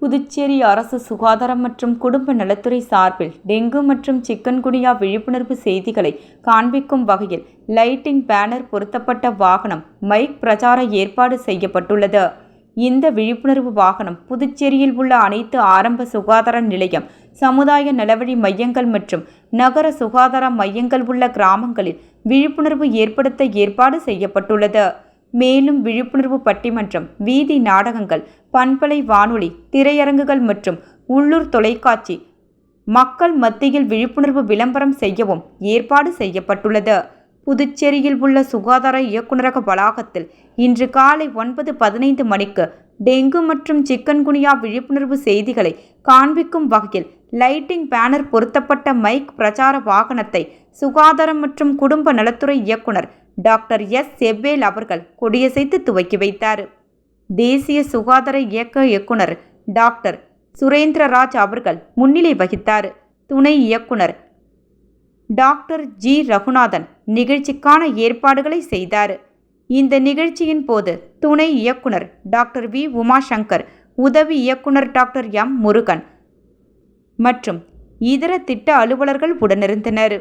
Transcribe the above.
புதுச்சேரி அரசு சுகாதாரம் மற்றும் குடும்ப நலத்துறை சார்பில் டெங்கு மற்றும் சிக்கன்குனியா விழிப்புணர்வு செய்திகளை காண்பிக்கும் வகையில் லைட்டிங் பேனர் பொருத்தப்பட்ட வாகனம் மைக் பிரச்சார ஏற்பாடு செய்யப்பட்டுள்ளது. இந்த விழிப்புணர்வு வாகனம் புதுச்சேரியில் உள்ள அனைத்து ஆரம்ப சுகாதார நிலையம், சமுதாய நலவழி மையங்கள் மற்றும் நகர சுகாதார மையங்கள் உள்ள கிராமங்களில் விழிப்புணர்வு ஏற்படுத்த ஏற்பாடு செய்யப்பட்டுள்ளது. மேலும் விழிப்புணர்வு பட்டிமன்றம், வீதி நாடகங்கள், பண்பலை வானொலி, திரையரங்குகள் மற்றும் உள்ளூர் தொலைக்காட்சி மக்கள் மத்தியில் விழிப்புணர்வு விளம்பரம் செய்யவும் ஏற்பாடு செய்யப்பட்டுள்ளது. புதுச்சேரியில் உள்ள சுகாதார இயக்குநரக வளாகத்தில் இன்று காலை 9:15 மணிக்கு டெங்கு மற்றும் சிக்கன்குனியா விழிப்புணர்வு செய்திகளை காண்பிக்கும் வகையில் லைட்டிங் பேனர் பொருத்தப்பட்ட மைக் பிரச்சார வாகனத்தை சுகாதாரம் மற்றும் குடும்ப நலத்துறை இயக்குனர் டாக்டர் எஸ். செவ்வேல் அவர்கள் கொடியசைத்து துவக்கி வைத்தார். தேசிய சுகாதார இயக்க இயக்குனர் டாக்டர் சுரேந்திரராஜ் அவர்கள் முன்னிலை வகித்தார். துணை இயக்குனர் டாக்டர் ஜி. ரகுநாதன் நிகழ்ச்சிக்கான ஏற்பாடுகளை செய்தார். இந்த நிகழ்ச்சியின் போது துணை இயக்குனர் டாக்டர் வி. உமாசங்கர், உதவி இயக்குனர் டாக்டர் எம். முருகன் மற்றும் இதர திட்ட அலுவலர்கள் உடனிருந்தனர்.